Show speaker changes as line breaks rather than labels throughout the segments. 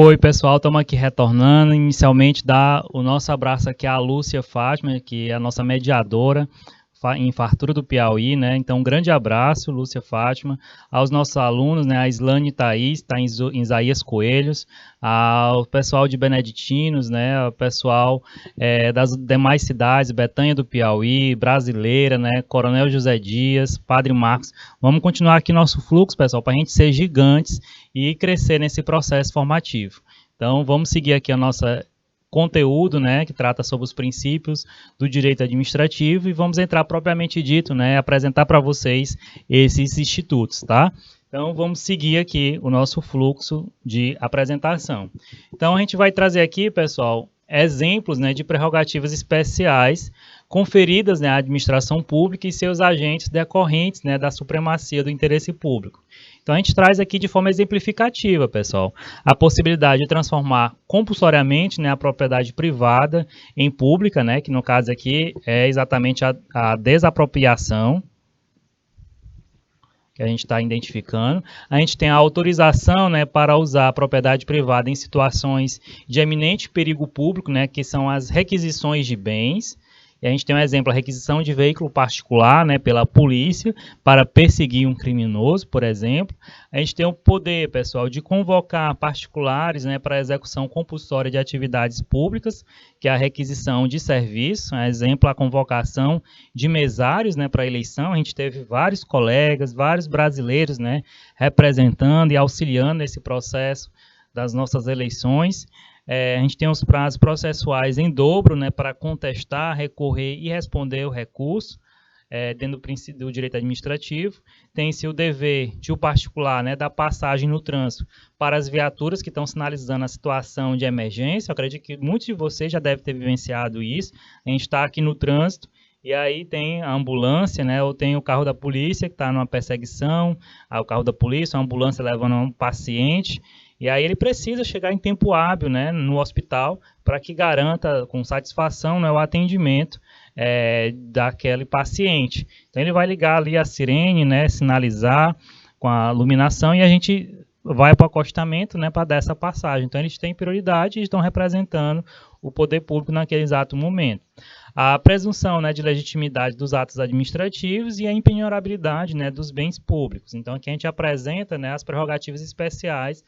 Oi, pessoal, estamos aqui retornando. Inicialmente, dar o nosso abraço aqui à Lúcia Fátima, que é a nossa mediadora em Fartura do Piauí, né? Então, um grande abraço, Lúcia Fátima, aos nossos alunos, né? A Islane Thaís, está em Isaías Coelhos, ao pessoal de Beneditinos, né? O pessoal das demais cidades, Betânia do Piauí, Brasileira, né? Coronel José Dias, Padre Marcos. Vamos continuar aqui nosso fluxo, pessoal, para a gente ser gigantes e crescer nesse processo formativo. Então, vamos seguir aqui a nossa conteúdo, né, que trata sobre os princípios do direito administrativo e vamos entrar propriamente dito, né, apresentar para vocês esses institutos, tá? Então, vamos seguir aqui o nosso fluxo de apresentação. Então, a gente vai trazer aqui, pessoal, exemplos, né, de prerrogativas especiais conferidas, né, à administração pública e seus agentes decorrentes, né, da supremacia do interesse público. Então, a gente traz aqui de forma exemplificativa, pessoal, a possibilidade de transformar compulsoriamente, né, a propriedade privada em pública, né, que no caso aqui é exatamente a desapropriação, que a gente está identificando. A gente tem a autorização, né, para usar a propriedade privada em situações de eminente perigo público, né, que são as requisições de bens. E a gente tem um exemplo, a requisição de veículo particular, né, pela polícia para perseguir um criminoso, por exemplo. A gente tem o poder, pessoal, de convocar particulares, né, para a execução compulsória de atividades públicas, que é a requisição de serviço. Um exemplo, a convocação de mesários, né, para a eleição. A gente teve vários colegas, vários brasileiros, né, representando e auxiliando nesse processo das nossas eleições. A gente tem os prazos processuais em dobro, né, para contestar, recorrer e responder o recurso, dentro do direito administrativo. Tem-se o dever de o particular, né, da passagem no trânsito para as viaturas que estão sinalizando a situação de emergência. Eu acredito que muitos de vocês já devem ter vivenciado isso. A gente está aqui no trânsito e aí tem a ambulância, né, ou tem o carro da polícia que está numa perseguição, o carro da polícia, a ambulância levando um paciente. E aí ele precisa chegar em tempo hábil, né, no hospital para que garanta com satisfação, né, o atendimento daquele paciente. Então ele vai ligar ali a sirene, né, sinalizar com a iluminação e a gente vai para o acostamento, né, para dar essa passagem. Então eles têm prioridade e estão representando o poder público naquele exato momento. A presunção, né, de legitimidade dos atos administrativos e a impenhorabilidade, né, dos bens públicos. Então aqui a gente apresenta, né, as prerrogativas especiais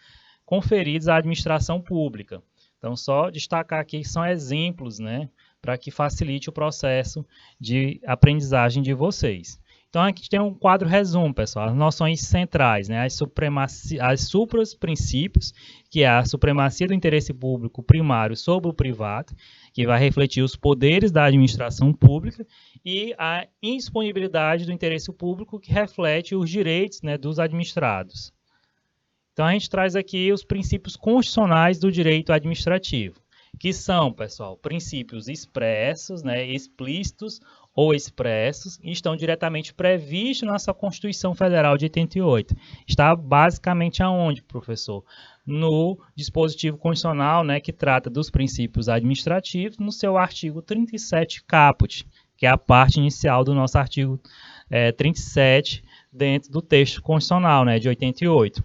conferidos à administração pública. Então, só destacar aqui que são exemplos, né, para que facilite o processo de aprendizagem de vocês. Então, aqui tem um quadro resumo, pessoal, as noções centrais, né, as supras princípios, que é a supremacia do interesse público primário sobre o privado, que vai refletir os poderes da administração pública, e a indisponibilidade do interesse público, que reflete os direitos, né, dos administrados. Então, a gente traz aqui os princípios constitucionais do direito administrativo, que são, pessoal, princípios expressos, né, explícitos ou expressos, e estão diretamente previstos na nossa Constituição Federal de 88. Está basicamente aonde, professor? No dispositivo constitucional, né, que trata dos princípios administrativos, no seu artigo 37 caput, que é a parte inicial do nosso artigo 37, dentro do texto constitucional, né, de 88.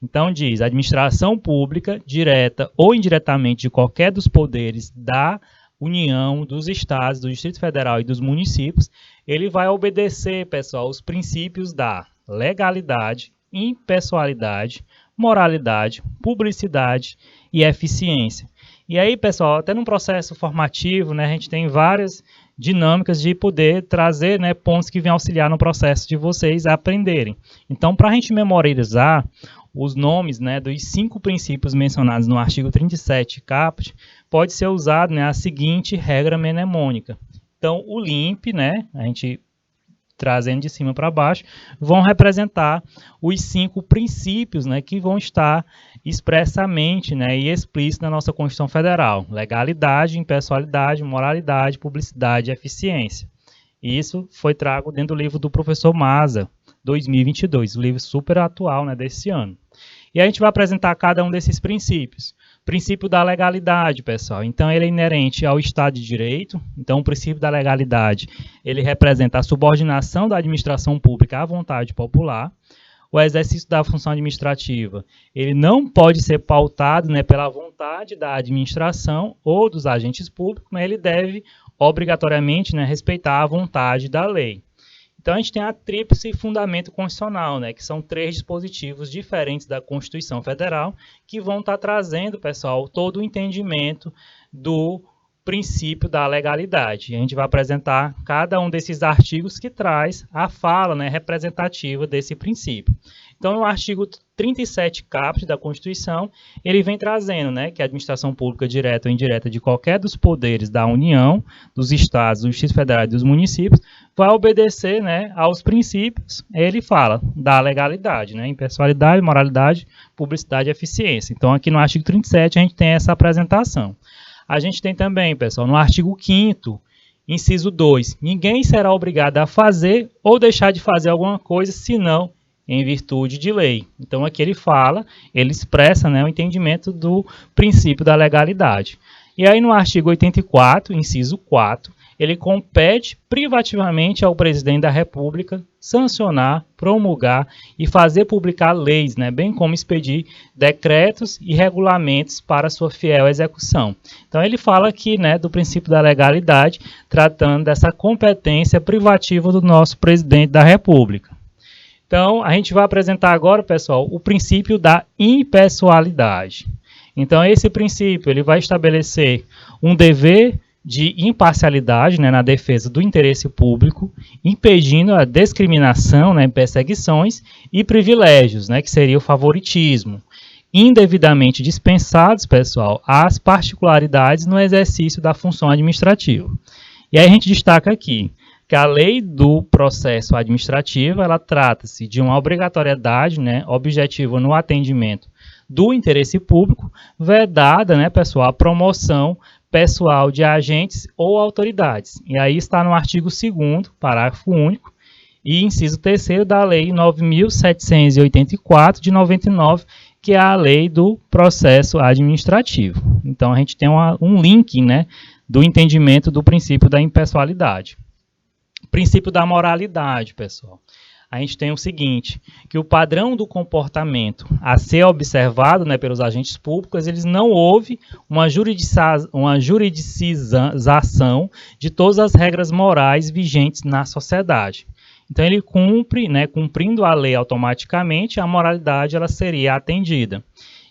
Então, diz, a administração pública, direta ou indiretamente de qualquer dos poderes da União, dos Estados, do Distrito Federal e dos municípios, ele vai obedecer, pessoal, os princípios da legalidade, impessoalidade, moralidade, publicidade e eficiência. E aí, pessoal, até num processo formativo, né, a gente tem várias dinâmicas de poder trazer, né, pontos que vêm auxiliar no processo de vocês aprenderem. Então, para a gente memorizar os nomes, né, dos 5 princípios mencionados no artigo 37 caput, pode ser usado, né, a seguinte regra mnemônica. Então, o LIMP, né, a gente trazendo de cima para baixo, vão representar os 5 princípios, né, que vão estar expressamente, né, e explícitos na nossa Constituição Federal. Legalidade, impessoalidade, moralidade, publicidade e eficiência. Isso foi trago dentro do livro do professor Maza, 2022, o livro super atual, né, desse ano. E a gente vai apresentar cada um desses princípios. Princípio da legalidade, pessoal. Então, ele é inerente ao Estado de Direito. Então, o princípio da legalidade, ele representa a subordinação da administração pública à vontade popular. o exercício da função administrativa, ele não pode ser pautado, né, pela vontade da administração ou dos agentes públicos, mas ele deve obrigatoriamente, né, respeitar a vontade da lei. Então, a gente tem a tríplice fundamento constitucional, né, que são 3 dispositivos diferentes da Constituição Federal, que vão estar trazendo, pessoal, todo o entendimento do princípio da legalidade. E a gente vai apresentar cada um desses artigos que traz a fala, né, representativa desse princípio. Então, no artigo 37 caput da Constituição, ele vem trazendo, né, que a administração pública direta ou indireta de qualquer dos poderes da União, dos Estados, do Distrito Federal e dos municípios, vai obedecer, né, aos princípios, ele fala, da legalidade, né, impessoalidade, moralidade, publicidade e eficiência. Então, aqui no artigo 37, a gente tem essa apresentação. A gente tem também, pessoal, no artigo 5º, inciso 2, ninguém será obrigado a fazer ou deixar de fazer alguma coisa, senão em virtude de lei. Então, aqui ele fala, ele expressa, né, o entendimento do princípio da legalidade. E aí, no artigo 84, inciso 4, ele compete privativamente ao presidente da República sancionar, promulgar e fazer publicar leis, né, bem como expedir decretos e regulamentos para sua fiel execução. Então, ele fala aqui, né, do princípio da legalidade, tratando dessa competência privativa do nosso presidente da República. Então, a gente vai apresentar agora, pessoal, o princípio da impessoalidade. Então, esse princípio ele vai estabelecer um dever de imparcialidade, né, na defesa do interesse público, impedindo a discriminação, né, perseguições e privilégios, né, que seria o favoritismo, indevidamente dispensados, pessoal, às particularidades no exercício da função administrativa. E aí a gente destaca aqui que a lei do processo administrativo, ela trata-se de uma obrigatoriedade, né, objetiva no atendimento do interesse público, vedada, né, pessoal, a promoção pessoal de agentes ou autoridades. E aí está no artigo 2º, parágrafo único, e inciso 3º da Lei 9.784, de 99, que é a lei do processo administrativo. Então, a gente tem um link, né, do entendimento do princípio da impessoalidade. Princípio da moralidade, pessoal. A gente tem o seguinte, que o padrão do comportamento a ser observado, né, pelos agentes públicos, eles não houve uma juridicização de todas as regras morais vigentes na sociedade. Então, ele cumpre, né, cumprindo a lei automaticamente, a moralidade ela seria atendida.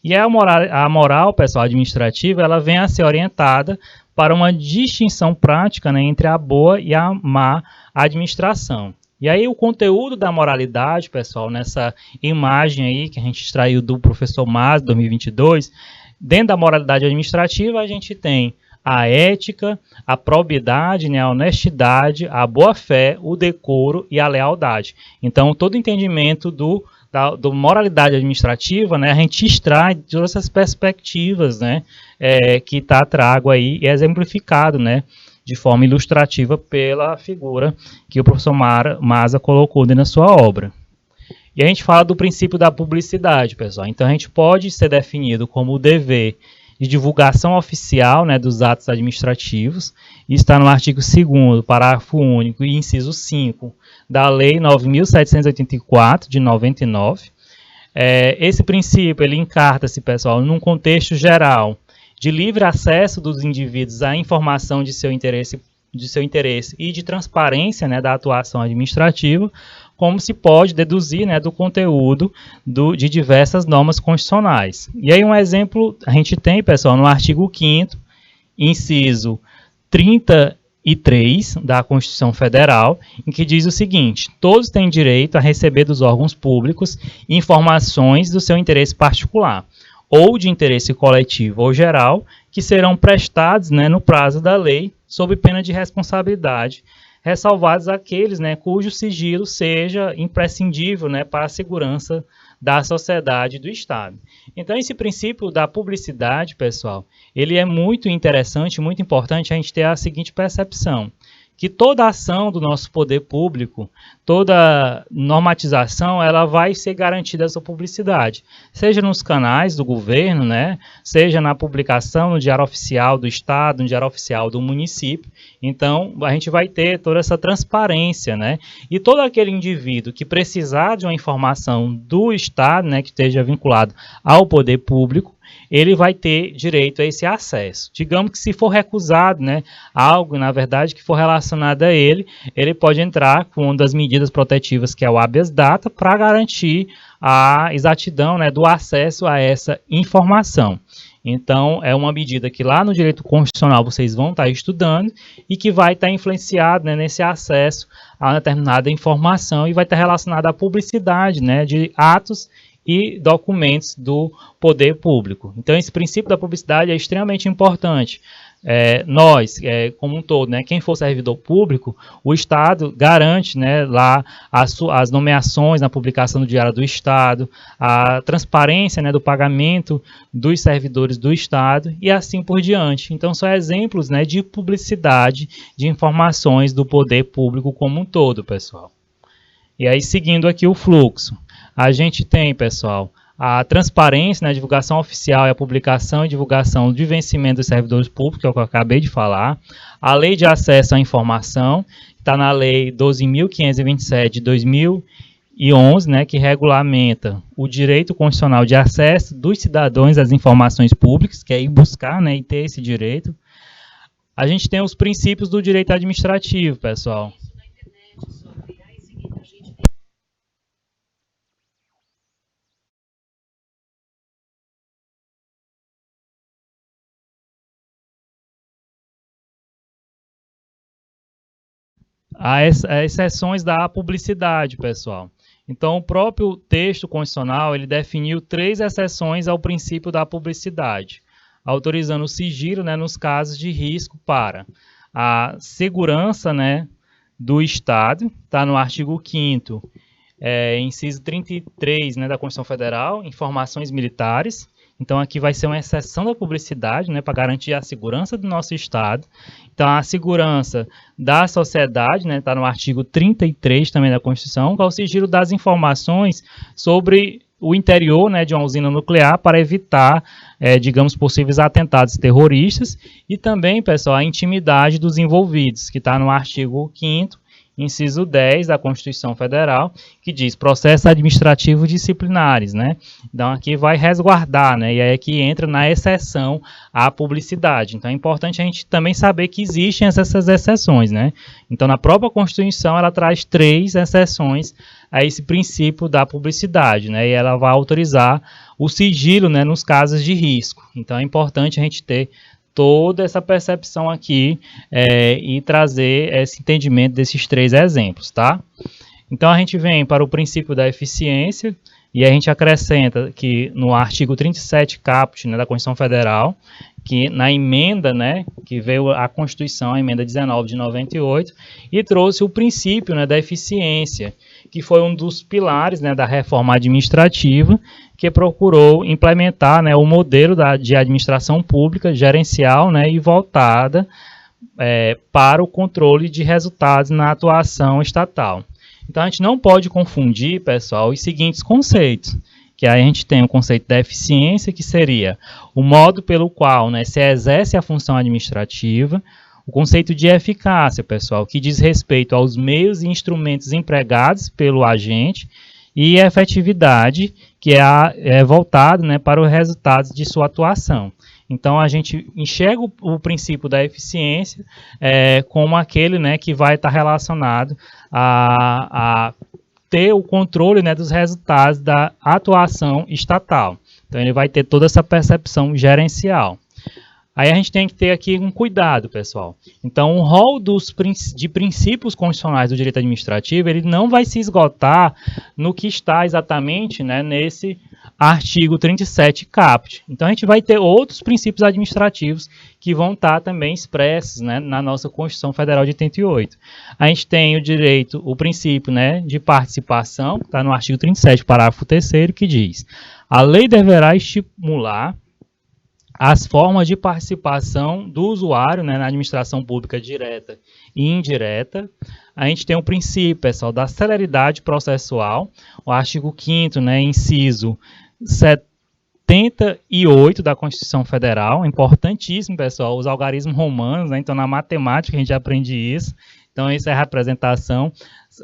E a moral, pessoal, administrativa, ela vem a ser orientada para uma distinção prática, né, entre a boa e a má administração. E aí o conteúdo da moralidade, pessoal, nessa imagem aí que a gente extraiu do professor Mas, 2022, dentro da moralidade administrativa a gente tem a ética, a probidade, né, a honestidade, a boa-fé, o decoro e a lealdade. Então, todo entendimento do moralidade administrativa, né, a gente extrai de todas essas perspectivas, né, que está trago aí e exemplificado, né, de forma ilustrativa pela figura que o professor Maza colocou dentro da sua obra. E a gente fala do princípio da publicidade, pessoal. Então, a gente pode ser definido como o dever de divulgação oficial, né, dos atos administrativos, e está no artigo 2º, parágrafo único e inciso 5 da Lei 9.784, de 99. Esse princípio, ele encarta-se, pessoal, num contexto geral de livre acesso dos indivíduos à informação de seu interesse e de transparência, né, da atuação administrativa, como se pode deduzir, né, do conteúdo de diversas normas constitucionais. E aí um exemplo a gente tem, pessoal, no artigo 5º, inciso 33 da Constituição Federal, em que diz o seguinte: todos têm direito a receber dos órgãos públicos informações do seu interesse particular, ou de interesse coletivo ou geral, que serão prestados, né, no prazo da lei, sob pena de responsabilidade, ressalvados aqueles, né, cujo sigilo seja imprescindível, né, para a segurança da sociedade e do Estado. Então, esse princípio da publicidade, pessoal, ele é muito interessante, muito importante a gente ter a seguinte percepção, que toda ação do nosso poder público, toda normatização, ela vai ser garantida essa publicidade, seja nos canais do governo, né, seja na publicação no Diário Oficial do Estado, no Diário Oficial do município. Então, a gente vai ter toda essa transparência, né, e todo aquele indivíduo que precisar de uma informação do Estado, né, que esteja vinculado ao poder público, ele vai ter direito a esse acesso. Digamos que se for recusado, né, algo, na verdade, que for relacionado a ele, ele pode entrar com uma das medidas protetivas, que é o habeas data, para garantir a exatidão, né, do acesso a essa informação. Então, é uma medida que lá no direito constitucional vocês vão estar estudando e que vai estar influenciado, né, nesse acesso a uma determinada informação e vai estar relacionada à publicidade, né, de atos e documentos do poder público. Então, esse princípio da publicidade é extremamente importante. Nós, como um todo, né, quem for servidor público, o Estado garante, né, lá as nomeações na publicação do Diário do Estado, a transparência, né, do pagamento dos servidores do Estado e assim por diante. Então, são exemplos, né, de publicidade de informações do poder público como um todo, pessoal. E aí, seguindo aqui o fluxo, a gente tem, pessoal, a transparência, né, a divulgação oficial e a publicação e divulgação de vencimento dos servidores públicos, que é o que eu acabei de falar. A lei de acesso à informação, está na lei 12.527 de 2011, né, que regulamenta o direito constitucional de acesso dos cidadãos às informações públicas, que é ir buscar, né, e ter esse direito. A gente tem os princípios do direito administrativo, pessoal. As exceções da publicidade, pessoal. Então, o próprio texto constitucional, ele definiu 3 exceções ao princípio da publicidade, autorizando o sigilo, né, nos casos de risco para a segurança, né, do Estado, está no artigo 5º, inciso 33, né, da Constituição Federal, informações militares. Então, aqui vai ser uma exceção da publicidade, né, para garantir a segurança do nosso Estado. Então, a segurança da sociedade, né, está no artigo 33 também da Constituição, que é o sigilo das informações sobre o interior, né, de uma usina nuclear para evitar, digamos, possíveis atentados terroristas. E também, pessoal, a intimidade dos envolvidos, que está no artigo 5º, inciso 10 da Constituição Federal, que diz processos administrativos disciplinares, né? Então, aqui vai resguardar, né? E aí que entra na exceção à publicidade. Então, é importante a gente também saber que existem essas exceções, né? Então, na própria Constituição, ela traz 3 exceções a esse princípio da publicidade, né? E ela vai autorizar o sigilo, né, nos casos de risco. Então, é importante a gente ter toda essa percepção aqui e trazer esse entendimento desses 3 exemplos, tá? Então, a gente vem para o princípio da eficiência e a gente acrescenta que no artigo 37 caput, né, da Constituição Federal, que na emenda, né, que veio a Constituição, a emenda 19 de 98, e trouxe o princípio, né, da eficiência, que foi um dos pilares, né, da reforma administrativa, que procurou implementar, né, o modelo de administração pública gerencial, né, e voltada para o controle de resultados na atuação estatal. Então, a gente não pode confundir, pessoal, os seguintes conceitos, que aí a gente tem o conceito da eficiência, que seria o modo pelo qual, né, se exerce a função administrativa, o conceito de eficácia, pessoal, que diz respeito aos meios e instrumentos empregados pelo agente, e a efetividade, que é voltado, né, para os resultados de sua atuação. Então, a gente enxerga o princípio da eficiência como aquele, né, que vai estar relacionado a ter o controle, né, dos resultados da atuação estatal. Então, ele vai ter toda essa percepção gerencial. Aí a gente tem que ter aqui um cuidado, pessoal. Então, o rol de princípios constitucionais do direito administrativo, ele não vai se esgotar no que está exatamente, né, nesse artigo 37 caput. Então, a gente vai ter outros princípios administrativos que vão estar também expressos, né, na nossa Constituição Federal de 88. A gente tem o princípio, né, de participação, que está no artigo 37, parágrafo 3º, que diz: a lei deverá estimular as formas de participação do usuário, né, na administração pública direta e indireta. A gente tem o princípio, pessoal, da celeridade processual, o artigo 5º, né, inciso 78 da Constituição Federal. Importantíssimo, pessoal, os algarismos romanos, né, então na matemática a gente aprende isso. Então, isso é a representação.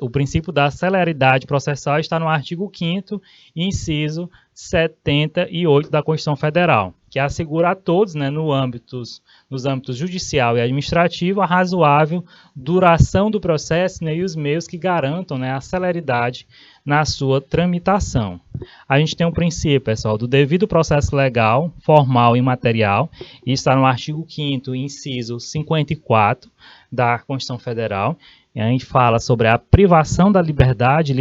O princípio da celeridade processual está no artigo 5º, inciso 78 da Constituição Federal, que assegura a todos, né, nos âmbitos judicial e administrativo, a razoável duração do processo, né, e os meios que garantam, né, a celeridade na sua tramitação. A gente tem um princípio, pessoal, do devido processo legal, formal e material, e está no artigo 5º, inciso 54 da Constituição Federal. E a gente fala sobre a privação da liberdade,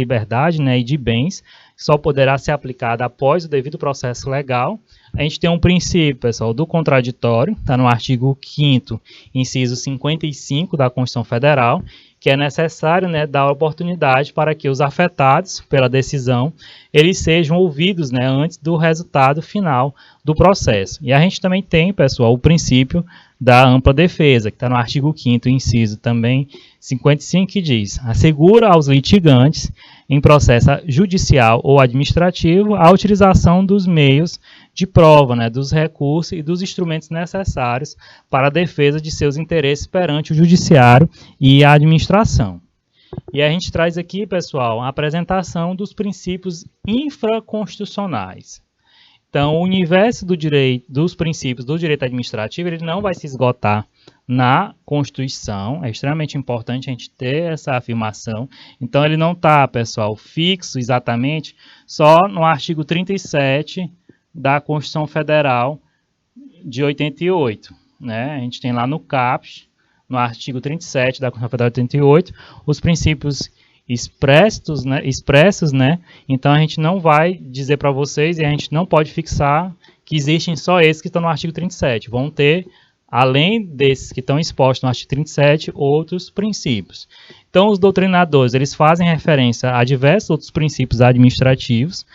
né, e de bens, que só poderá ser aplicada após o devido processo legal. A gente tem um princípio, pessoal, do contraditório, está no artigo 5º, inciso 55 da Constituição Federal, que é necessário, né, dar oportunidade para que os afetados pela decisão, eles sejam ouvidos, né, antes do resultado final do processo. E a gente também tem, pessoal, o princípio da ampla defesa, que está no artigo 5º, inciso também 55, que diz: assegura aos litigantes, em processo judicial ou administrativo, a utilização dos meios de prova, né, dos recursos e dos instrumentos necessários para a defesa de seus interesses perante o judiciário e a administração. E a gente traz aqui, pessoal, a apresentação dos princípios infraconstitucionais. Então, o universo dos princípios do direito administrativo, ele não vai se esgotar na Constituição. É extremamente importante a gente ter essa afirmação. Então, ele não está, pessoal, fixo exatamente só no artigo 37 da Constituição Federal de 88. Né? A gente tem lá no CAPES, no artigo 37 da Constituição Federal de 88, os princípios expressos, né? Então a gente não vai dizer para vocês e a gente não pode fixar que existem só esses que estão no artigo 37. Vão ter, além desses que estão expostos no artigo 37, outros princípios. Então os doutrinadores, eles fazem referência a diversos outros princípios administrativos,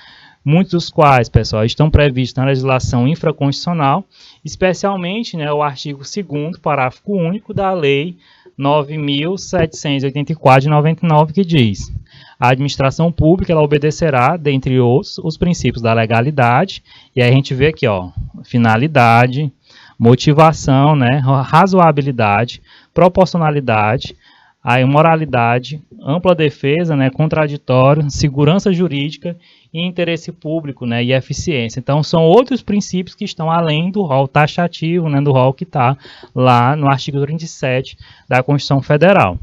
muitos dos quais, pessoal, estão previstos na legislação infraconstitucional, especialmente, né, o artigo 2º, parágrafo único da Lei 9.784 de 99, que diz: a administração pública ela obedecerá, dentre outros, os princípios da legalidade, e aí a gente vê aqui, ó, finalidade, motivação, né, razoabilidade, proporcionalidade, a imoralidade, ampla defesa, né, contraditório, segurança jurídica e interesse público, né, e eficiência. Então, são outros princípios que estão além do rol taxativo, né, do rol que está lá no artigo 37 da Constituição Federal.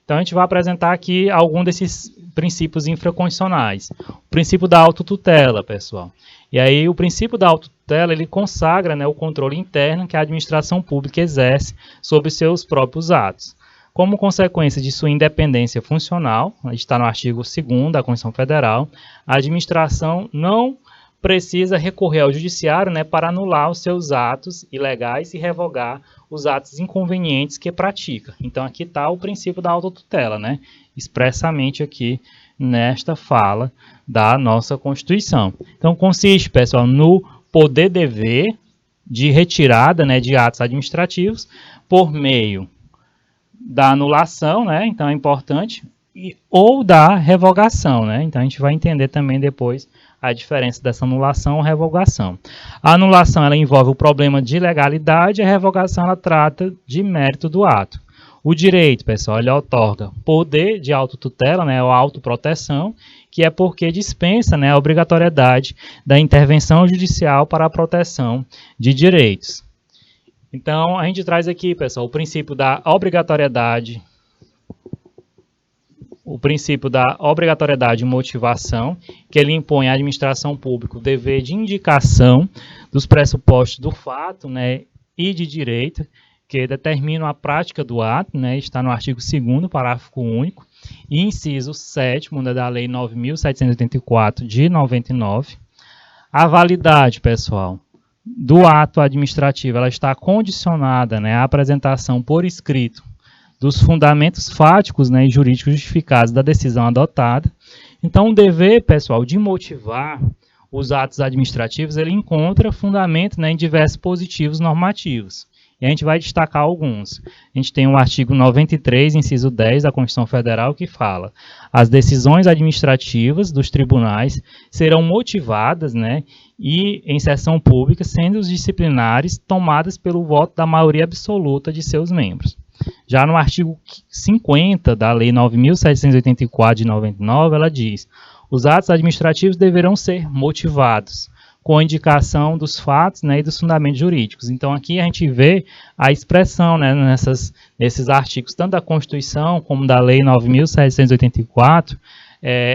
Então, a gente vai apresentar aqui alguns desses princípios infraconstitucionais. O princípio da autotutela, pessoal. E aí, o princípio da autotutela, ele consagra, né, o controle interno que a administração pública exerce sobre seus próprios atos. Como consequência de sua independência funcional, está no artigo 2º da Constituição Federal, a administração não precisa recorrer ao judiciário, né, para anular os seus atos ilegais e revogar os atos inconvenientes que pratica. Então, aqui está o princípio da autotutela, né, expressamente aqui nesta fala da nossa Constituição. Então, consiste, pessoal, no poder-dever de retirada, né, de atos administrativos por meio da anulação, né? Então é importante, ou da revogação, né? Então a gente vai entender também depois a diferença dessa anulação ou revogação. A anulação ela envolve o problema de legalidade, a revogação ela trata de mérito do ato. O direito, pessoal, ele outorga poder de autotutela, né, ou autoproteção, que é porque dispensa, né, a obrigatoriedade da intervenção judicial para a proteção de direitos. Então, a gente traz aqui, pessoal, o princípio da obrigatoriedade e motivação, que ele impõe à administração pública o dever de indicação dos pressupostos do fato, né, e de direito, que determinam a prática do ato, né, está no artigo 2º, parágrafo único, e inciso 7º, né, da Lei 9.784 de 99. A validade, pessoal, do ato administrativo, ela está condicionada, né, à apresentação por escrito dos fundamentos fáticos, né, e jurídicos justificados da decisão adotada. Então, o dever, pessoal, de motivar os atos administrativos, ele encontra fundamento, né, em diversos dispositivos normativos. E a gente vai destacar alguns. A gente tem o artigo 93, inciso 10 da Constituição Federal, que fala: as decisões administrativas dos tribunais serão motivadas, né, e em sessão pública, sendo os disciplinares tomadas pelo voto da maioria absoluta de seus membros. Já no artigo 50 da Lei 9.784 de 99, ela diz: os atos administrativos deverão ser motivados com a indicação dos fatos, né, e dos fundamentos jurídicos. Então, aqui a gente vê a expressão, né, nesses artigos, tanto da Constituição como da Lei 9.784,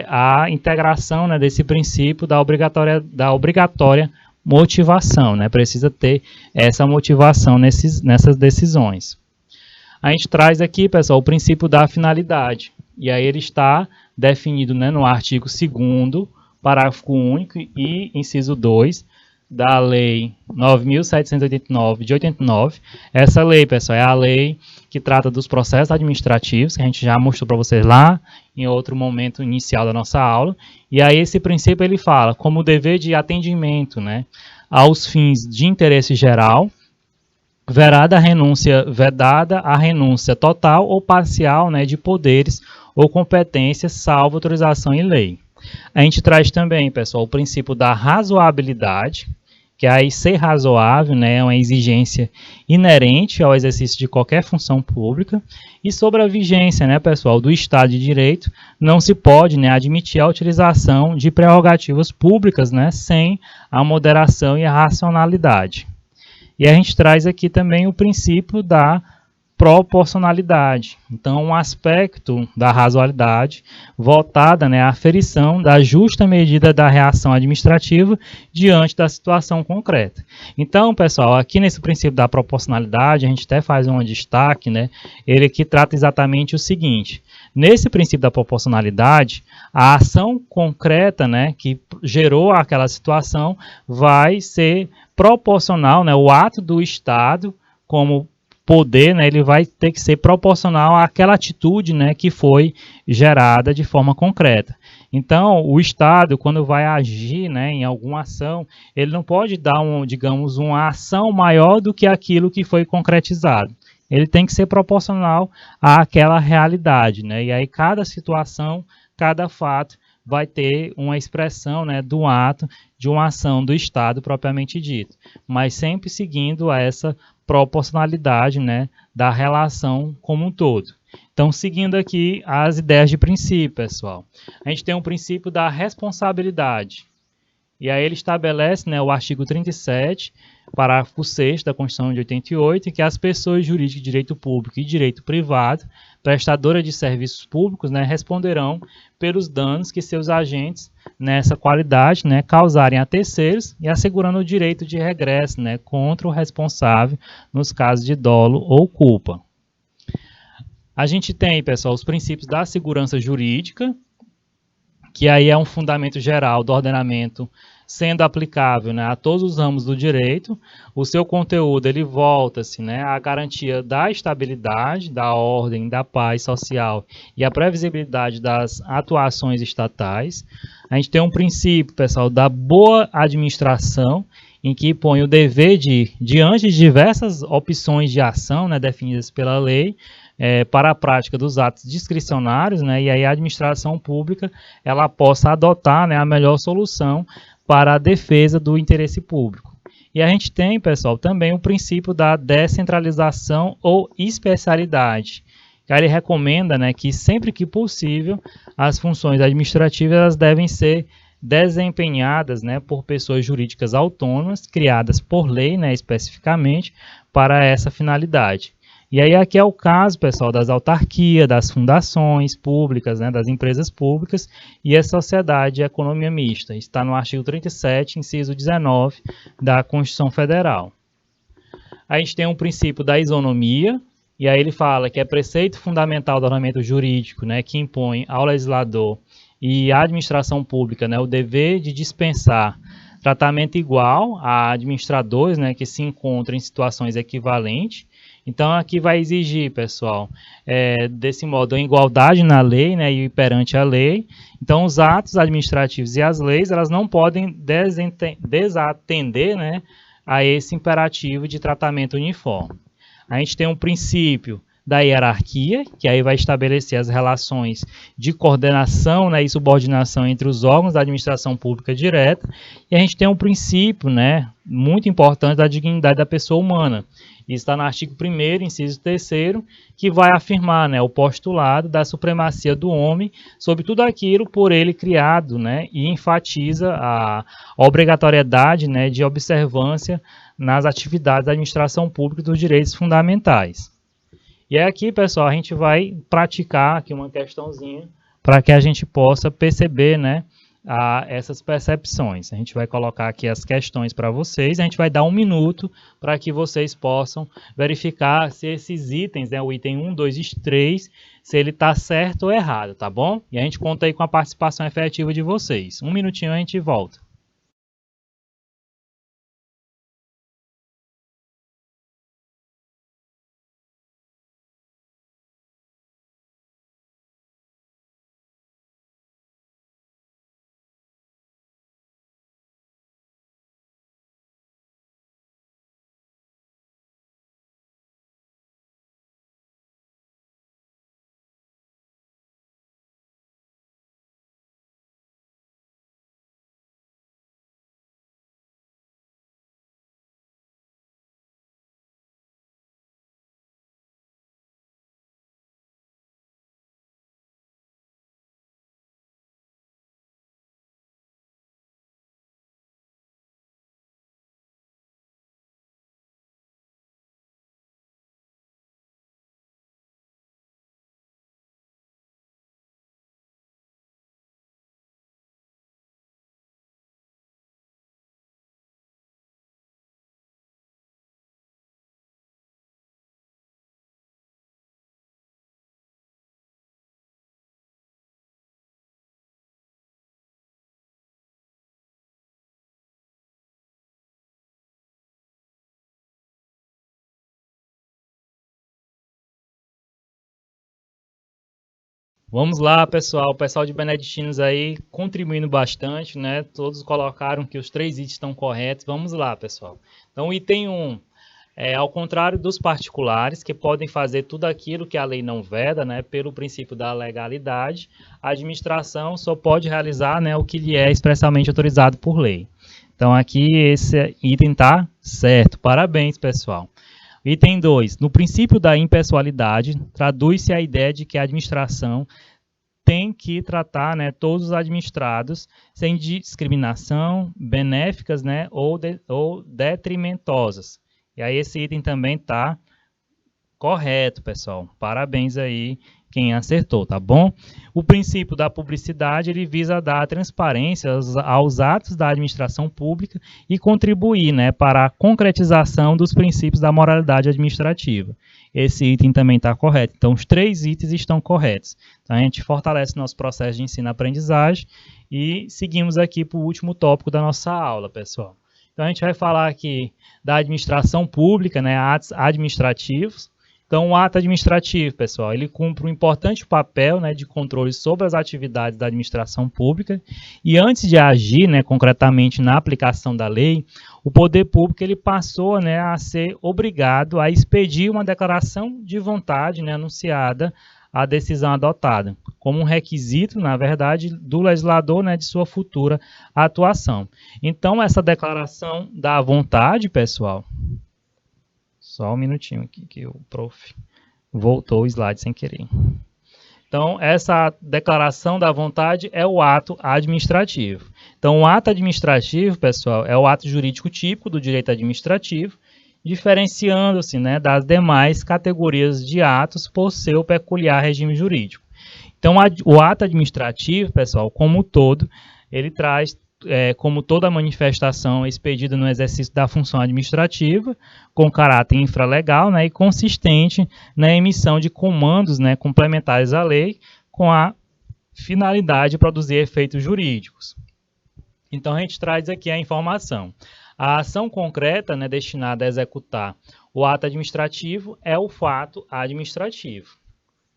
a integração, né, desse princípio da obrigatória motivação. Né, precisa ter essa motivação nessas decisões. A gente traz aqui, pessoal, o princípio da finalidade. E aí ele está definido, né, no artigo 2º, parágrafo único e inciso 2 da Lei 9.789 de 89. Essa lei, pessoal, é a lei que trata dos processos administrativos, que a gente já mostrou para vocês lá em outro momento inicial da nossa aula. E aí esse princípio ele fala como o dever de atendimento, né, aos fins de interesse geral, vedada a renúncia total ou parcial, né, de poderes ou competências, salvo autorização em lei. A gente traz também, pessoal, o princípio da razoabilidade, que é aí ser razoável, né, é uma exigência inerente ao exercício de qualquer função pública. E sobre a vigência, né, pessoal, do Estado de Direito, não se pode, né, admitir a utilização de prerrogativas públicas, né, sem a moderação e a racionalidade. E a gente traz aqui também o princípio da proporcionalidade. Então, um aspecto da razoabilidade voltada, né, à aferição da justa medida da reação administrativa diante da situação concreta. Então, pessoal, aqui nesse princípio da proporcionalidade, a gente até faz um destaque, né, ele aqui trata exatamente o seguinte: nesse princípio da proporcionalidade, a ação concreta, né, que gerou aquela situação vai ser proporcional, né, o ato do Estado como poder, né, ele vai ter que ser proporcional àquela atitude, né, que foi gerada de forma concreta. Então, o Estado, quando vai agir, né, em alguma ação, ele não pode dar, digamos, uma ação maior do que aquilo que foi concretizado. Ele tem que ser proporcional àquela realidade, né, e aí cada situação, cada fato vai ter uma expressão, né, do ato de uma ação do Estado propriamente dito, mas sempre seguindo essa proporcionalidade, né, da relação como um todo. Então, seguindo aqui as ideias de princípio, pessoal. A gente tem um princípio da responsabilidade. E aí ele estabelece, né, o artigo 37, parágrafo 6º da Constituição de 88, que as pessoas jurídicas de direito público e direito privado, prestadoras de serviços públicos, né, responderão pelos danos que seus agentes, nessa qualidade, né, causarem a terceiros e assegurando o direito de regresso, né, contra o responsável nos casos de dolo ou culpa. A gente tem, pessoal, os princípios da segurança jurídica, que aí é um fundamento geral do ordenamento, sendo aplicável, né, a todos os ramos do direito. O seu conteúdo ele volta-se, né, à garantia da estabilidade, da ordem, da paz social e a previsibilidade das atuações estatais. A gente tem um princípio, pessoal, da boa administração, em que põe o dever de, diante de diversas opções de ação, né, definidas pela lei, para a prática dos atos discricionários, né, e aí a administração pública ela possa adotar, né, a melhor solução para a defesa do interesse público. E a gente tem, pessoal, também o princípio da descentralização ou especialidade. Que ele recomenda, né, que sempre que possível as funções administrativas elas devem ser desempenhadas, né, por pessoas jurídicas autônomas, criadas por lei, né, especificamente para essa finalidade. E aí aqui é o caso, pessoal, das autarquias, das fundações públicas, né, das empresas públicas e a sociedade de economia mista. Está no artigo 37, inciso 19 da Constituição Federal. A gente tem um princípio da isonomia, e aí ele fala que é preceito fundamental do ordenamento jurídico, né, que impõe ao legislador e à administração pública, né, o dever de dispensar tratamento igual a administradores, né, que se encontram em situações equivalentes. Então, aqui vai exigir, pessoal, desse modo, a igualdade na lei, né, e perante a lei. Então, os atos administrativos e as leis, elas não podem desatender, né, a esse imperativo de tratamento uniforme. A gente tem um princípio da hierarquia, que aí vai estabelecer as relações de coordenação, né, e subordinação entre os órgãos da administração pública direta. E a gente tem um princípio, né, muito importante da dignidade da pessoa humana. Isso está no artigo 1º, inciso 3º, que vai afirmar, né, o postulado da supremacia do homem sobre tudo aquilo por ele criado, né, e enfatiza a obrigatoriedade, né, de observância nas atividades da administração pública dos direitos fundamentais. E aqui, pessoal, a gente vai praticar aqui uma questãozinha para que a gente possa perceber, né, essas percepções. A gente vai colocar aqui as questões para vocês, a gente vai dar 1 minuto para que vocês possam verificar se esses itens, né, o item 1, 2 e 3, se ele está certo ou errado, tá bom? E a gente conta aí com a participação efetiva de vocês. 1 minutinho a gente volta. Vamos lá, pessoal. O pessoal de Beneditinos aí contribuindo bastante, né? Todos colocaram que os 3 itens estão corretos. Vamos lá, pessoal. Então, o item 1 ao contrário dos particulares, que podem fazer tudo aquilo que a lei não veda, né? Pelo princípio da legalidade, a administração só pode realizar, né, o que lhe é expressamente autorizado por lei. Então, aqui esse item está certo. Parabéns, pessoal. Item 2. No princípio da impessoalidade, traduz-se a ideia de que a administração tem que tratar, né, todos os administrados sem discriminação, benéficas, né, ou detrimentosas. E aí esse item também está correto, pessoal. Parabéns aí quem acertou, tá bom? O princípio da publicidade, ele visa dar transparência aos atos da administração pública e contribuir, né, para a concretização dos princípios da moralidade administrativa. Esse item também está correto. Então, os 3 itens estão corretos. Então, a gente fortalece nosso processo de ensino-aprendizagem e seguimos aqui para o último tópico da nossa aula, pessoal. Então, a gente vai falar aqui da administração pública, né, atos administrativos. Então, o ato administrativo, pessoal, ele cumpre um importante papel, né, de controle sobre as atividades da administração pública e antes de agir, né, concretamente na aplicação da lei, o poder público ele passou, né, a ser obrigado a expedir uma declaração de vontade, né, anunciada à decisão adotada, como um requisito, na verdade, do legislador, né, de sua futura atuação. Então, essa declaração da vontade, pessoal... Só um minutinho aqui que o prof voltou o slide sem querer. Então, essa declaração da vontade é o ato administrativo. Então, o ato administrativo, pessoal, é o ato jurídico típico do direito administrativo, diferenciando-se, né, das demais categorias de atos por seu peculiar regime jurídico. Então, o ato administrativo, pessoal, como um todo, ele traz como toda manifestação expedida no exercício da função administrativa, com caráter infralegal, né, e consistente na emissão de comandos, né, complementares à lei, com a finalidade de produzir efeitos jurídicos. Então, a gente traz aqui a informação. A ação concreta, né, destinada a executar O ato administrativo é o fato administrativo.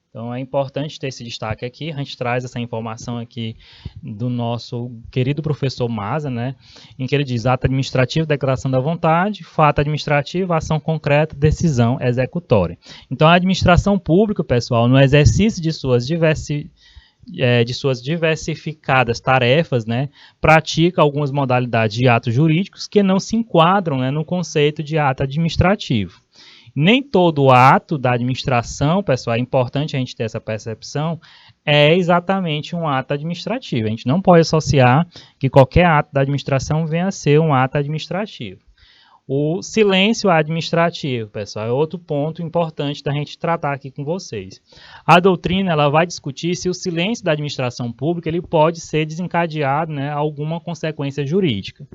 Então, é importante ter esse destaque aqui. A gente traz essa informação aqui do nosso querido professor Maza, né, em que ele diz ato administrativo, declaração da vontade, fato administrativo, ação concreta, decisão executória. Então, a administração pública, pessoal, no exercício de suas diversificadas tarefas, né, pratica algumas modalidades de atos jurídicos que não se enquadram, né, no conceito de ato administrativo. Nem todo ato da administração, pessoal, é importante a gente ter essa percepção, é exatamente um ato administrativo. A gente não pode associar que qualquer ato da administração venha a ser um ato administrativo. O silêncio administrativo, pessoal, é outro ponto importante da gente tratar aqui com vocês. A doutrina ela vai discutir se o silêncio da administração pública ele pode ser desencadeado, né, alguma consequência jurídica.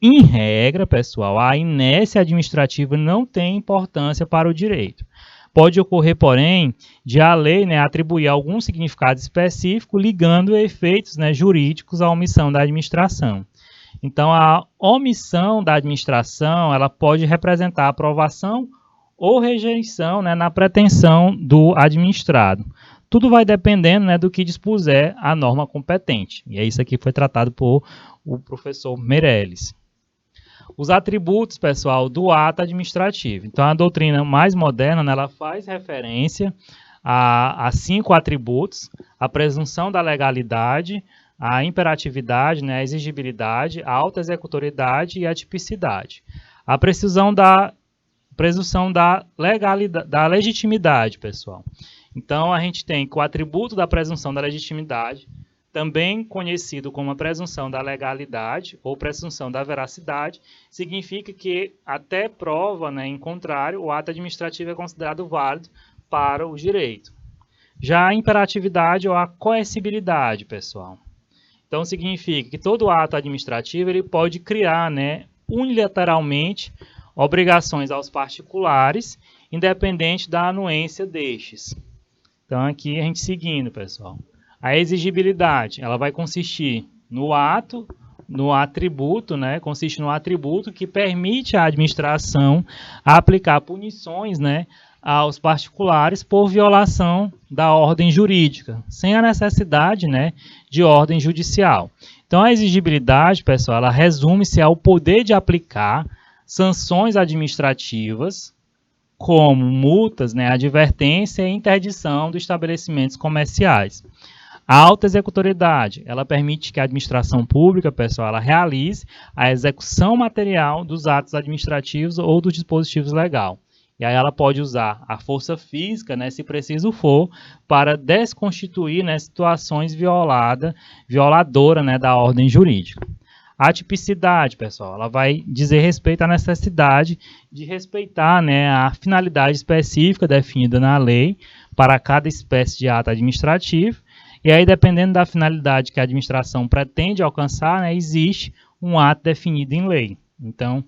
Em regra, pessoal, a inércia administrativa não tem importância para o direito. Pode ocorrer, porém, de a lei, né, atribuir algum significado específico ligando efeitos, né, jurídicos à omissão da administração. Então, a omissão da administração ela pode representar aprovação ou rejeição, né, na pretensão do administrado. Tudo vai dependendo, né, do que dispuser a norma competente. E é isso aqui que foi tratado por o professor Meirelles. Os atributos, pessoal, do ato administrativo. Então, a doutrina mais moderna, né, ela faz referência a 5 atributos: a presunção da legalidade, a imperatividade, né, a exigibilidade, a auto-executoriedade e a tipicidade. A presunção da legalidade, da legitimidade, pessoal. Então, a gente tem que o atributo da presunção da legitimidade, também conhecido como a presunção da legalidade ou presunção da veracidade, significa que, até prova, né, em contrário, o ato administrativo é considerado válido para o direito. Já a imperatividade ou a coercibilidade, pessoal. Então, significa que todo ato administrativo ele pode criar, né, unilateralmente obrigações aos particulares, independente da anuência destes. Então, aqui a gente seguindo, pessoal. A exigibilidade, ela vai consistir no atributo, né? Consiste no atributo que permite à administração aplicar punições, né, aos particulares por violação da ordem jurídica, sem a necessidade, né, de ordem judicial. Então, a exigibilidade, pessoal, ela resume-se ao poder de aplicar sanções administrativas, como multas, né, advertência e interdição dos estabelecimentos comerciais. A auto-executoriedade, ela permite que a administração pública, pessoal, ela realize a execução material dos atos administrativos ou dos dispositivos legais. E aí ela pode usar a força física, né, se preciso for, para desconstituir, né, situações violadoras, né, da ordem jurídica. A tipicidade, pessoal, ela vai dizer respeito à necessidade de respeitar, né, a finalidade específica definida na lei para cada espécie de ato administrativo. E aí, dependendo da finalidade que a administração pretende alcançar, né, existe um ato definido em lei. Então,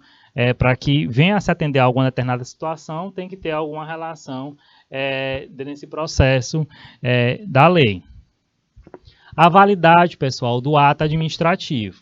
para que venha a se atender a alguma determinada situação, tem que ter alguma relação nesse processo da lei. A validade, pessoal, do ato administrativo.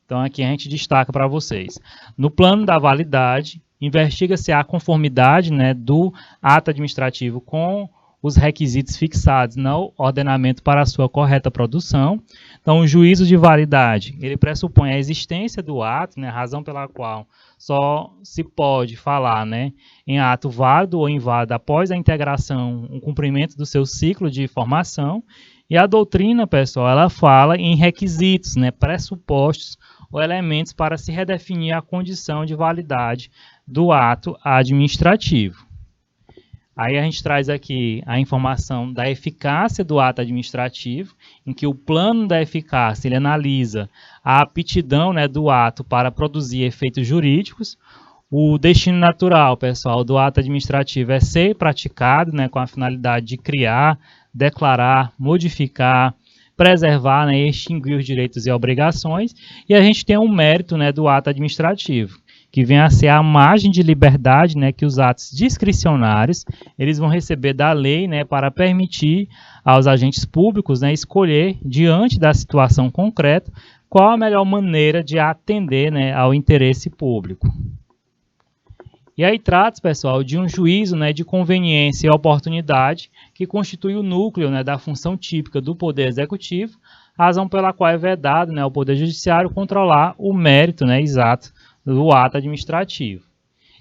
Então, aqui a gente destaca para vocês. No plano da validade, investiga-se a conformidade, né, do ato administrativo com os requisitos fixados no ordenamento para a sua correta produção. Então, o juízo de validade, ele pressupõe a existência do ato, né, razão pela qual só se pode falar, né, em ato válido ou inválido após a integração, o cumprimento do seu ciclo de formação. E a doutrina, pessoal, ela fala em requisitos, né, pressupostos ou elementos para se redefinir a condição de validade do ato administrativo. Aí a gente traz aqui a informação da eficácia do ato administrativo, em que o plano da eficácia ele analisa a aptidão, né, do ato para produzir efeitos jurídicos. O destino natural, pessoal, do ato administrativo é ser praticado, né, com a finalidade de criar, declarar, modificar, preservar, né, e extinguir os direitos e obrigações. E a gente tem um mérito, né, do ato administrativo, que vem a ser a margem de liberdade, né, que os atos discricionários eles vão receber da lei, né, para permitir aos agentes públicos, né, escolher, diante da situação concreta, qual a melhor maneira de atender, né, ao interesse público. E aí trata-se, pessoal, de um juízo, né, de conveniência e oportunidade que constitui o núcleo, né, da função típica do Poder Executivo, razão pela qual é vedado, né, ao Poder Judiciário controlar o mérito, né, exato do ato administrativo.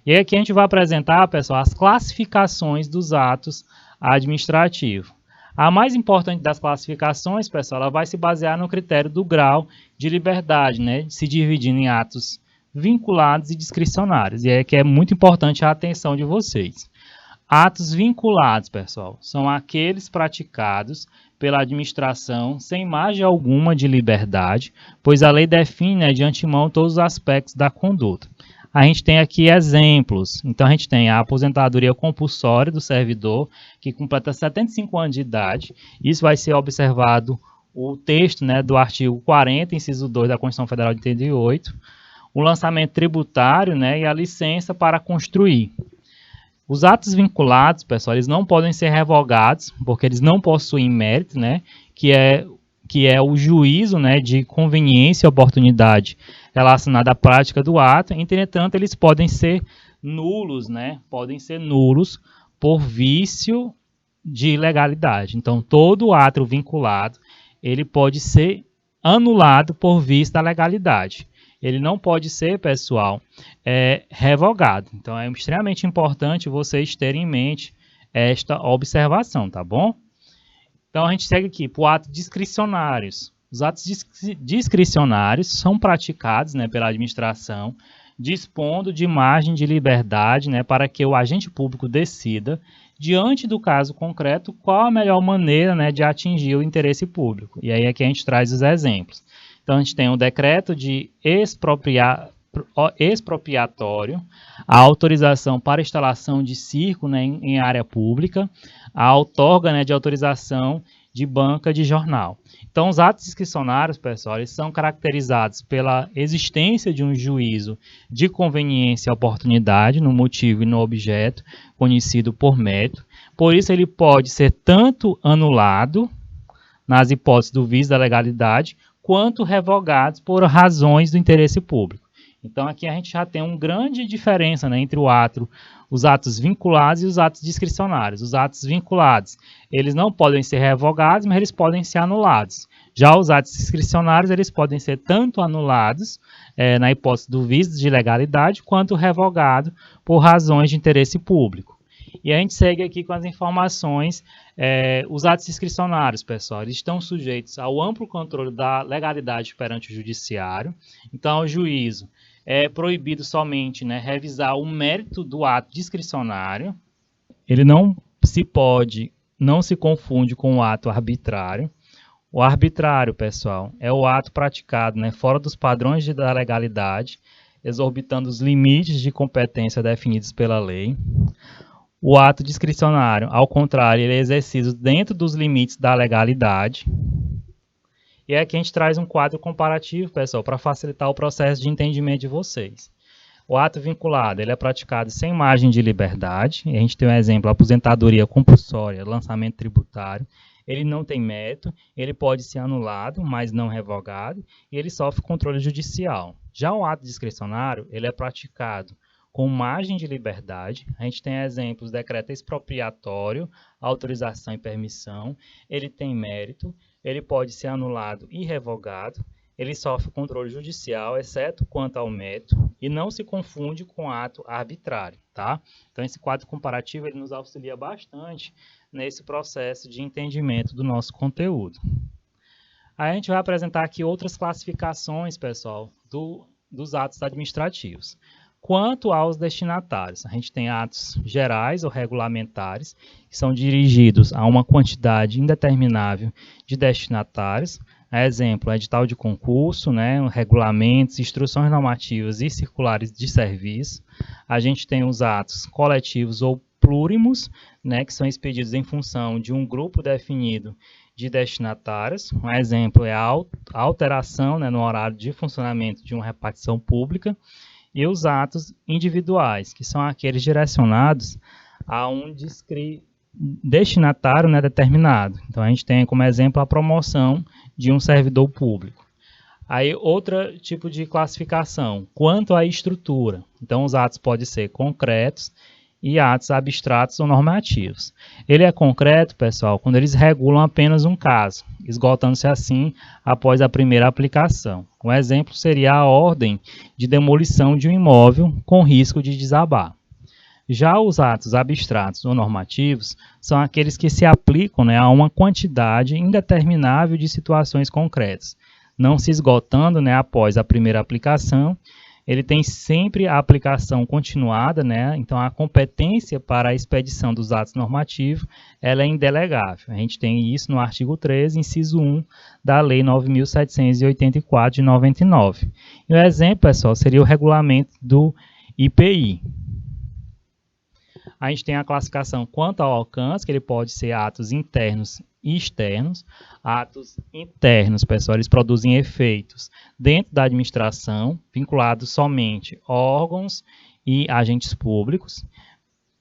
E aí aqui a gente vai apresentar, pessoal, as classificações dos atos administrativos. A mais importante das classificações, pessoal, ela vai se basear no critério do grau de liberdade, né, se dividindo em atos vinculados e discricionários. E é que é muito importante a atenção de vocês. Atos vinculados, pessoal, são aqueles praticados pela administração sem margem alguma de liberdade, pois a lei define, né, de antemão todos os aspectos da conduta. A gente tem aqui exemplos. Então, a gente tem a aposentadoria compulsória do servidor, que completa 75 anos de idade. Isso vai ser observado o texto, né, do artigo 40, inciso 2 da Constituição Federal de 88. O lançamento tributário, né, e a licença para construir. Os atos vinculados, pessoal, eles não podem ser revogados, porque eles não possuem mérito, né, que é o juízo, né, de conveniência e oportunidade relacionada à prática do ato. Entretanto, eles podem ser nulos, né, podem ser nulos por vício de ilegalidade. Então, todo ato vinculado, ele pode ser anulado por vício da legalidade. Ele não pode ser, pessoal, revogado. Então, é extremamente importante vocês terem em mente esta observação, tá bom? Então, a gente segue aqui para o ato discricionários. Os atos discricionários são praticados, né, pela administração, dispondo de margem de liberdade, né, para que o agente público decida, diante do caso concreto, qual a melhor maneira, né, de atingir o interesse público. E aí aqui a gente traz os exemplos. Então, a gente tem o decreto de expropriatório, a autorização para instalação de circo, né, em área pública, a outorga, né, de autorização de banca de jornal. Então, os atos discricionários, pessoal, eles são caracterizados pela existência de um juízo de conveniência e oportunidade no motivo e no objeto, conhecido por mérito. Por isso, ele pode ser tanto anulado, nas hipóteses do vício da legalidade, quanto revogados por razões do interesse público. Então, aqui a gente já tem uma grande diferença, né, entre os atos vinculados e os atos discricionários. Os atos vinculados, eles não podem ser revogados, mas eles podem ser anulados. Já os atos discricionários, eles podem ser tanto anulados, na hipótese do vício de legalidade, quanto revogado por razões de interesse público. E a gente segue aqui com as informações. Os atos discricionários, pessoal, eles estão sujeitos ao amplo controle da legalidade perante o judiciário. Então, o juízo é proibido somente, né, revisar o mérito do ato discricionário. Ele não se confunde com o ato arbitrário. O arbitrário, pessoal, é o ato praticado, né, fora dos padrões da legalidade, exorbitando os limites de competência definidos pela lei. O ato discricionário, ao contrário, ele é exercido dentro dos limites da legalidade. E aqui a gente traz um quadro comparativo, pessoal, para facilitar o processo de entendimento de vocês. O ato vinculado, ele é praticado sem margem de liberdade. E a gente tem um exemplo, aposentadoria compulsória, lançamento tributário. Ele não tem mérito, ele pode ser anulado, mas não revogado, e ele sofre controle judicial. Já o ato discricionário, ele é praticado com margem de liberdade. A gente tem exemplos, decreto expropriatório, autorização e permissão. Ele tem mérito, ele pode ser anulado e revogado. Ele sofre controle judicial, exceto quanto ao mérito, e não se confunde com ato arbitrário, tá? Então, esse quadro comparativo ele nos auxilia bastante nesse processo de entendimento do nosso conteúdo. Aí a gente vai apresentar aqui outras classificações, pessoal, dos atos administrativos. Quanto aos destinatários, a gente tem atos gerais ou regulamentares, que são dirigidos a uma quantidade indeterminável de destinatários. Exemplo, edital de concurso, né, regulamentos, instruções normativas e circulares de serviço. A gente tem os atos coletivos ou plúrimos, né, que são expedidos em função de um grupo definido de destinatários. Um exemplo é a alteração, né, no horário de funcionamento de uma repartição pública. E os atos individuais, que são aqueles direcionados a um destinatário, né, determinado. Então, a gente tem como exemplo a promoção de um servidor público. Aí, outro tipo de classificação, quanto à estrutura. Então, os atos podem ser concretos e atos abstratos ou normativos. Ele é concreto, pessoal, quando eles regulam apenas um caso, esgotando-se assim após a primeira aplicação. Um exemplo seria a ordem de demolição de um imóvel com risco de desabar. Já os atos abstratos ou normativos são aqueles que se aplicam, a uma quantidade indeterminável de situações concretas, não se esgotando após a primeira aplicação. Ele tem sempre a aplicação continuada, então a competência para a expedição dos atos normativos ela é indelegável. A gente tem isso no artigo 13, inciso 1 da Lei 9.784 de 99. E o exemplo, pessoal, seria o regulamento do IPI. A gente tem a classificação quanto ao alcance, que ele pode ser atos internos e externos. Atos internos, pessoal, eles produzem efeitos dentro da administração, vinculados somente a órgãos e agentes públicos.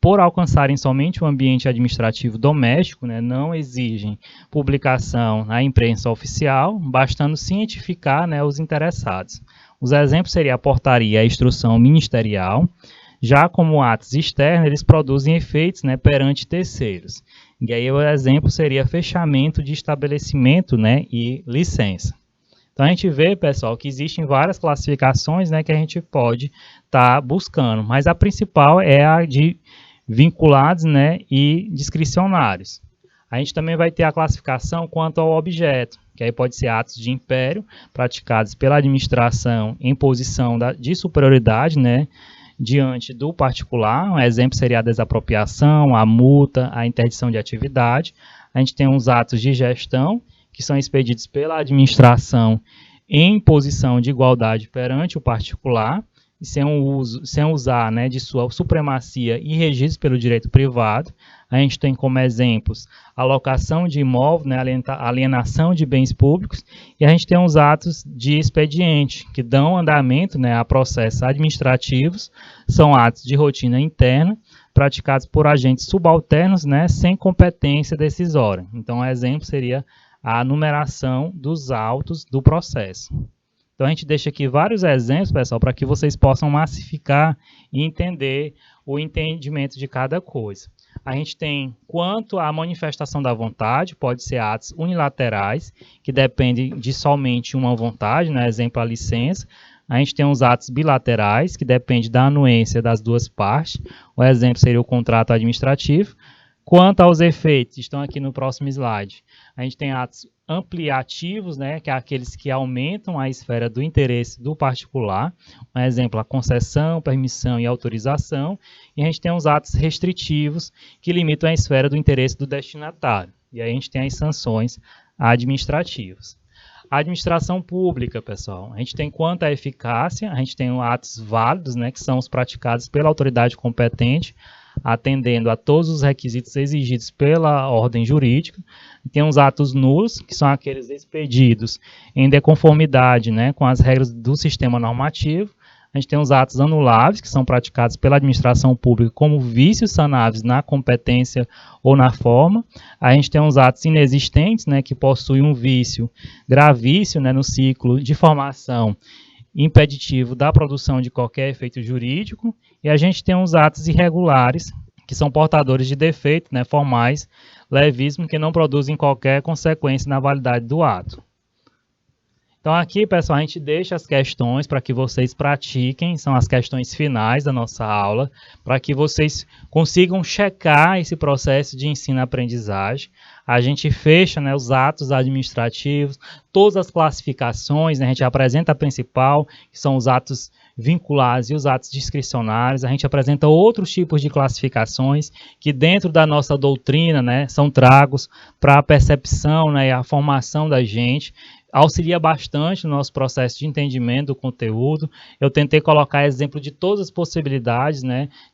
Por alcançarem somente o ambiente administrativo doméstico, não exigem publicação na imprensa oficial, bastando cientificar os interessados. Os exemplos seriam a portaria e a instrução ministerial. Já como atos externos, eles produzem efeitos perante terceiros. E aí o exemplo seria fechamento de estabelecimento e licença. Então a gente vê, pessoal, que existem várias classificações que a gente pode estar buscando, mas a principal é a de vinculados e discricionários. A gente também vai ter a classificação quanto ao objeto, que aí pode ser atos de império praticados pela administração em posição de superioridade, diante do particular. Um exemplo seria a desapropriação, a multa, a interdição de atividade. A gente tem uns atos de gestão, que são expedidos pela administração em posição de igualdade perante o particular, e sem usar de sua supremacia e registros pelo direito privado. A gente tem como exemplos a locação de imóvel, alienação de bens públicos, e a gente tem os atos de expediente, que dão andamento a processos administrativos, são atos de rotina interna, praticados por agentes subalternos, sem competência decisória. Então, um exemplo seria a numeração dos autos do processo. Então, a gente deixa aqui vários exemplos, pessoal, para que vocês possam massificar e entender o entendimento de cada coisa. A gente tem quanto à manifestação da vontade, pode ser atos unilaterais, que dependem de somente uma vontade, exemplo, a licença. A gente tem os atos bilaterais, que dependem da anuência das duas partes. O exemplo seria o contrato administrativo. Quanto aos efeitos, estão aqui no próximo slide. A gente tem atos ampliativos, que é aqueles que aumentam a esfera do interesse do particular. Um exemplo, a concessão, permissão e autorização. E a gente tem os atos restritivos, que limitam a esfera do interesse do destinatário. E aí a gente tem as sanções administrativas. A administração pública, pessoal, a gente tem quanto à eficácia, a gente tem atos válidos, que são os praticados pela autoridade competente, atendendo a todos os requisitos exigidos pela ordem jurídica. Tem os atos nulos, que são aqueles expedidos em deconformidade com as regras do sistema normativo. A gente tem os atos anuláveis, que são praticados pela administração pública como vícios sanáveis na competência ou na forma. A gente tem os atos inexistentes, que possuem um vício gravíssimo no ciclo de formação impeditivo da produção de qualquer efeito jurídico. E a gente tem os atos irregulares, que são portadores de defeitos formais, levíssimos, que não produzem qualquer consequência na validade do ato. Então aqui, pessoal, a gente deixa as questões para que vocês pratiquem, são as questões finais da nossa aula, para que vocês consigam checar esse processo de ensino-aprendizagem. A gente fecha os atos administrativos, todas as classificações, a gente apresenta a principal, que são os atos vinculados e os atos discricionários. A gente apresenta outros tipos de classificações que dentro da nossa doutrina são tragos para a percepção e a formação da gente. Auxilia bastante no nosso processo de entendimento do conteúdo. Eu tentei colocar exemplo de todas as possibilidades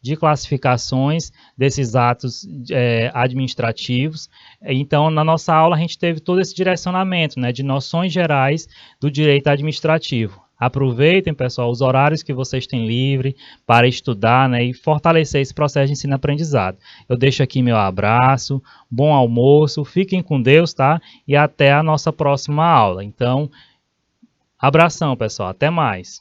de classificações desses atos administrativos. Então, na nossa aula, a gente teve todo esse direcionamento de noções gerais do direito administrativo. Aproveitem, pessoal, os horários que vocês têm livre para estudar e fortalecer esse processo de ensino-aprendizado. Eu deixo aqui meu abraço, bom almoço, fiquem com Deus, tá? E até a nossa próxima aula. Então, Abração, pessoal. Até mais.